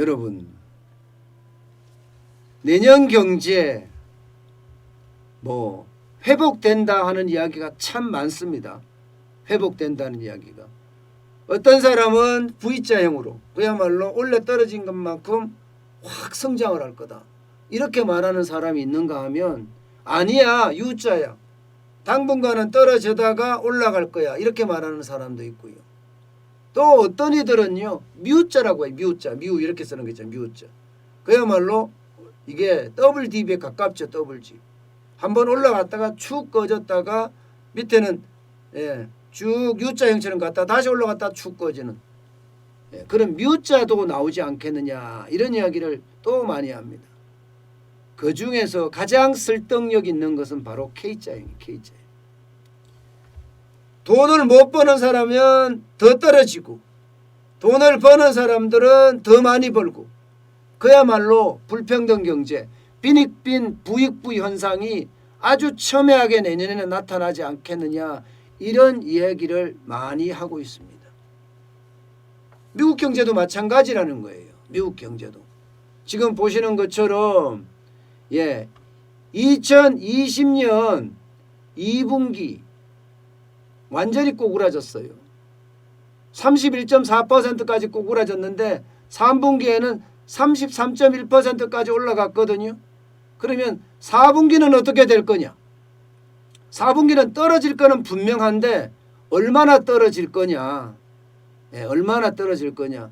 여러분, 내년 경제 회복된다 하는 이야기가 참 많습니다. 회복된다는 이야기가. 어떤 사람은 V자형으로 그야말로 원래 떨어진 것만큼 확 성장을 할 거다, 이렇게 말하는 사람이 있는가 하면 아니야, U자야, 당분간은 떨어지다가 올라갈 거야, 이렇게 말하는 사람도 있고요. 또 어떤 이들은요 뮤자라고 해요. 뮤자, 뮤 이렇게 쓰는 거 있잖아요. 뮤자. 그야말로 이게 더블 D에 가깝죠. 더블 G. 한번 올라갔다가 축 꺼졌다가 밑에는 쭉 U자 형처럼 갔다가 다시 올라갔다가 축 꺼지는 그런 뮤자도 나오지 않겠느냐, 이런 이야기를 또 많이 합니다. 그 중에서 가장 설득력 있는 것은 바로 K자형이에요. K자형. 돈을 못 버는 사람은 더 떨어지고 돈을 버는 사람들은 더 많이 벌고, 그야말로 불평등 경제, 빈익빈 부익부 현상이 아주 첨예하게 내년에는 나타나지 않겠느냐, 이런 이야기를 많이 하고 있습니다. 미국 경제도 마찬가지라는 거예요. 미국 경제도 지금 보시는 것처럼 2020년 2분기 완전히 꼬꾸라졌어요. 31.4%까지 꼬꾸라졌는데 3분기에는 33.1%까지 올라갔거든요. 그러면 4분기는 어떻게 될 거냐? 4분기는 떨어질 거는 분명한데 얼마나 떨어질 거냐? 얼마나 떨어질 거냐?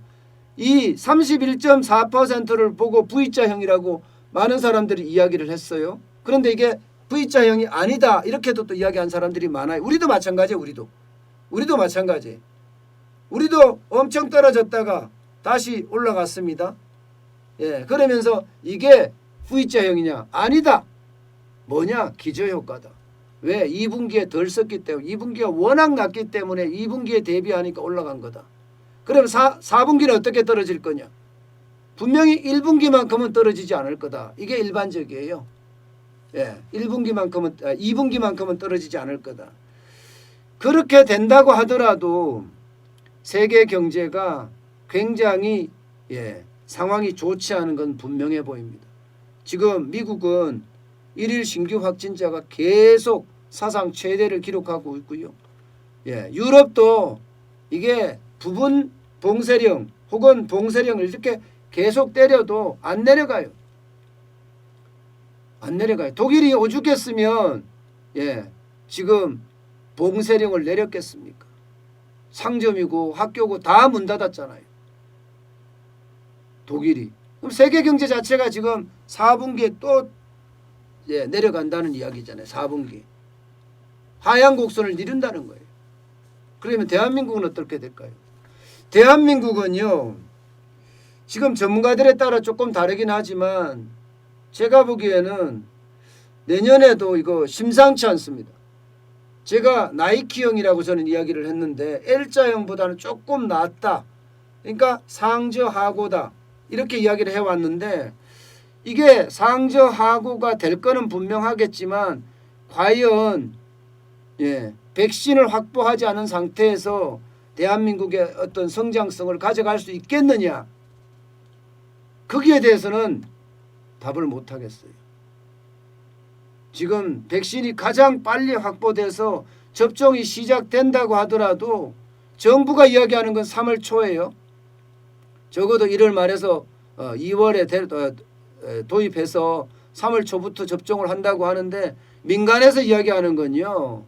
이 31.4%를 보고 V자형이라고 많은 사람들이 이야기를 했어요. 그런데 이게 V자형이 아니다, 이렇게도 또 이야기한 사람들이 많아요. 우리도 마찬가지예요. 우리도 마찬가지예요. 우리도 엄청 떨어졌다가 다시 올라갔습니다. 그러면서 이게 V자형이냐? 아니다. 뭐냐? 기저효과다. 왜? 2분기에 덜 썼기 때문에, 2분기가 워낙 낮기 때문에 2분기에 대비하니까 올라간 거다. 그럼 4분기는 어떻게 떨어질 거냐? 분명히 1분기만큼은 떨어지지 않을 거다. 이게 일반적이에요. 2분기만큼은 떨어지지 않을 거다. 그렇게 된다고 하더라도 세계 경제가 굉장히 상황이 좋지 않은 건 분명해 보입니다. 지금 미국은 1일 신규 확진자가 계속 사상 최대를 기록하고 있고요. 유럽도 이게 부분 봉쇄령 혹은 봉쇄령을 이렇게 계속 때려도 안 내려가요. 독일이 오죽했으면 지금 봉쇄령을 내렸겠습니까? 상점이고 학교고 다 문 닫았잖아요. 독일이. 그럼 세계 경제 자체가 지금 4분기에 또 내려간다는 이야기잖아요. 4분기. 하향 곡선을 이룬다는 거예요. 그러면 대한민국은 어떻게 될까요? 대한민국은요, 지금 전문가들에 따라 조금 다르긴 하지만 제가 보기에는 내년에도 이거 심상치 않습니다. 제가 나이키형이라고 저는 이야기를 했는데 L자형보다는 조금 낫다. 그러니까 상저하고다. 이렇게 이야기를 해왔는데 이게 상저하고가 될 거는 분명하겠지만 과연 백신을 확보하지 않은 상태에서 대한민국의 어떤 성장성을 가져갈 수 있겠느냐, 거기에 대해서는 답을 못 하겠어요. 지금 백신이 가장 빨리 확보돼서 접종이 시작된다고 하더라도 정부가 이야기하는 건 3월 초예요. 적어도 1월 말에서 2월에 도입해서 3월 초부터 접종을 한다고 하는데 민간에서 이야기하는 건요,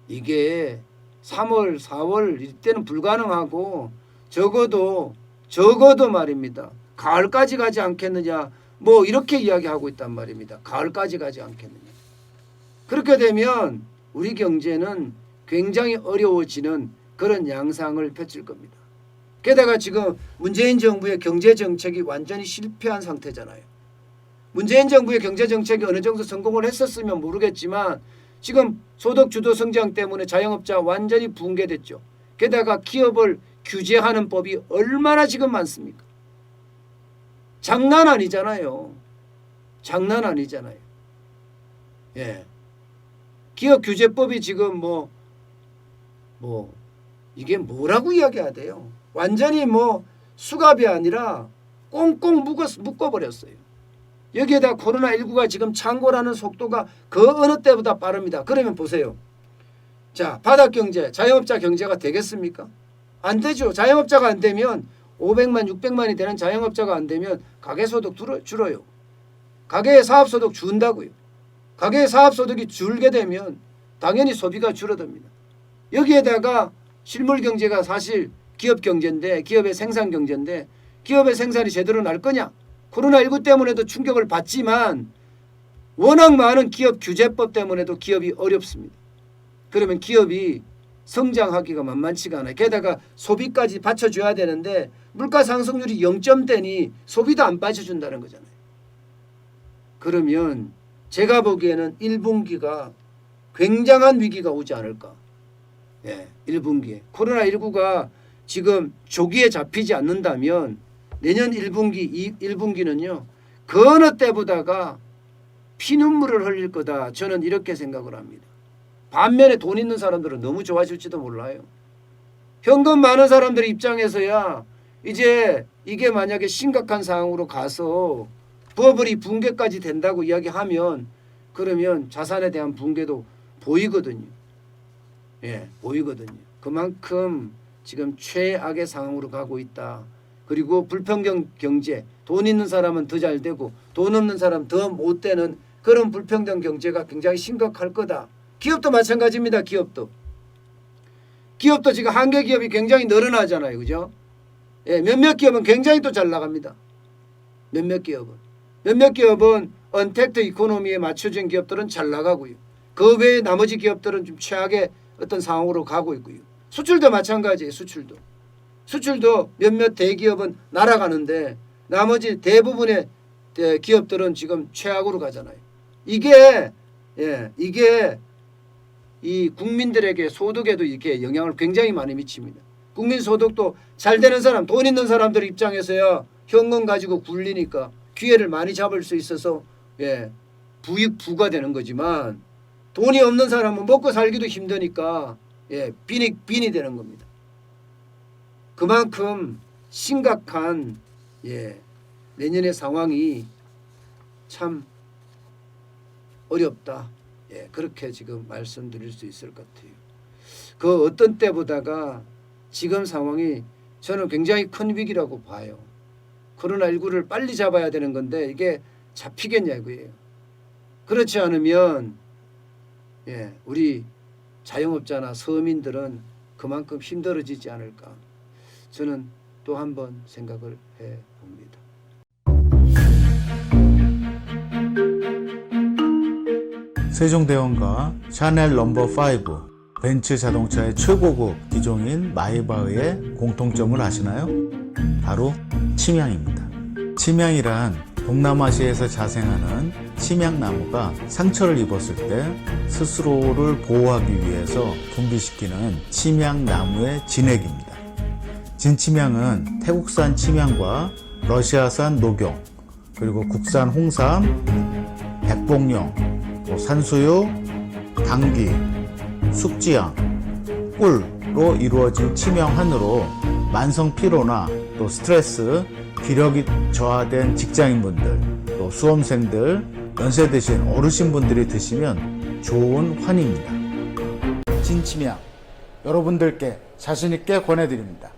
이게 3월 4월 이때는 불가능하고 적어도 말입니다. 가을까지 가지 않겠느냐, 이렇게 이야기하고 있단 말입니다. 가을까지 가지 않겠느냐. 그렇게 되면 우리 경제는 굉장히 어려워지는 그런 양상을 펼칠 겁니다. 게다가 지금 문재인 정부의 경제정책이 완전히 실패한 상태잖아요. 문재인 정부의 경제정책이 어느 정도 성공을 했었으면 모르겠지만 지금 소득주도 성장 때문에 자영업자 완전히 붕괴됐죠. 게다가 기업을 규제하는 법이 얼마나 지금 많습니까? 장난 아니잖아요. 기업 규제법이 지금 이게 뭐라고 이야기해야 돼요? 완전히 수갑이 아니라 꽁꽁 묶어버렸어요. 여기에다 코로나19가 지금 창궐하는 속도가 그 어느 때보다 빠릅니다. 그러면 보세요. 자, 바닥경제, 자영업자 경제가 되겠습니까? 안 되죠. 자영업자가 안 되면 500만, 600만이 되는 자영업자가 안 되면 가계소득 줄어요. 가계의 사업소득 준다고요. 가계의 사업소득이 줄게 되면 당연히 소비가 줄어듭니다. 여기에다가 실물경제가 사실 기업경제인데, 기업의 생산경제인데 기업의 생산이 제대로 날 거냐? 코로나19 때문에도 충격을 받지만 워낙 많은 기업 규제법 때문에도 기업이 어렵습니다. 그러면 기업이 성장하기가 만만치가 않아요. 게다가 소비까지 받쳐줘야 되는데 물가 상승률이 0점대니 소비도 안 받쳐준다는 거잖아요. 그러면 제가 보기에는 1분기가 굉장한 위기가 오지 않을까. 1분기에. 코로나19가 지금 조기에 잡히지 않는다면 내년 1분기는요. 그 어느 때보다가 피눈물을 흘릴 거다. 저는 이렇게 생각을 합니다. 반면에 돈 있는 사람들은 너무 좋아질지도 몰라요. 현금 많은 사람들 입장에서야 이제 이게 만약에 심각한 상황으로 가서 버블이 붕괴까지 된다고 이야기하면 그러면 자산에 대한 붕괴도 보이거든요. 보이거든요. 그만큼 지금 최악의 상황으로 가고 있다. 그리고 불평등 경제, 돈 있는 사람은 더 잘 되고 돈 없는 사람 더 못 되는 그런 불평등 경제가 굉장히 심각할 거다. 기업도 마찬가지입니다. 기업도 지금 한계 기업이 굉장히 늘어나잖아요. 그죠? 몇몇 기업은 굉장히 또 잘 나갑니다. 몇몇 기업은 언택트 이코노미에 맞춰진 기업들은 잘 나가고요. 그 외에 나머지 기업들은 좀 최악의 어떤 상황으로 가고 있고요. 수출도 마찬가지예요. 수출도 몇몇 대기업은 날아가는데 나머지 대부분의 기업들은 지금 최악으로 가잖아요. 이게 이 국민들에게 소득에도 이렇게 영향을 굉장히 많이 미칩니다. 국민 소득도 잘 되는 사람, 돈 있는 사람들 입장에서야 현금 가지고 굴리니까 기회를 많이 잡을 수 있어서 부익 부가 되는 거지만 돈이 없는 사람은 먹고 살기도 힘드니까 빈이 되는 겁니다. 그만큼 심각한 내년의 상황이 참 어렵다. 그렇게 지금 말씀드릴 수 있을 것 같아요. 그 어떤 때보다가 지금 상황이 저는 굉장히 큰 위기라고 봐요. 코로나19를 빨리 잡아야 되는 건데 이게 잡히겠냐 이거예요. 그렇지 않으면 우리 자영업자나 서민들은 그만큼 힘들어지지 않을까. 저는 또 한 번 생각을 해봅니다. 세종대왕과 샤넬 넘버5 벤츠 자동차의 최고급 기종인 마이바흐의 공통점을 아시나요? 바로 침향입니다. 침향이란 동남아시아에서 자생하는 침향나무가 상처를 입었을 때 스스로를 보호하기 위해서 분비시키는 침향나무의 진액입니다. 진침향은 태국산 침향과 러시아산 녹용, 그리고 국산 홍삼, 백봉령, 산수유, 당귀, 숙지향, 꿀로 이루어진 침향환으로 만성 피로나 또 스트레스, 기력이 저하된 직장인분들, 또 수험생들, 연세 드신 어르신분들이 드시면 좋은 환입니다. 진침향 여러분들께 자신있게 권해드립니다.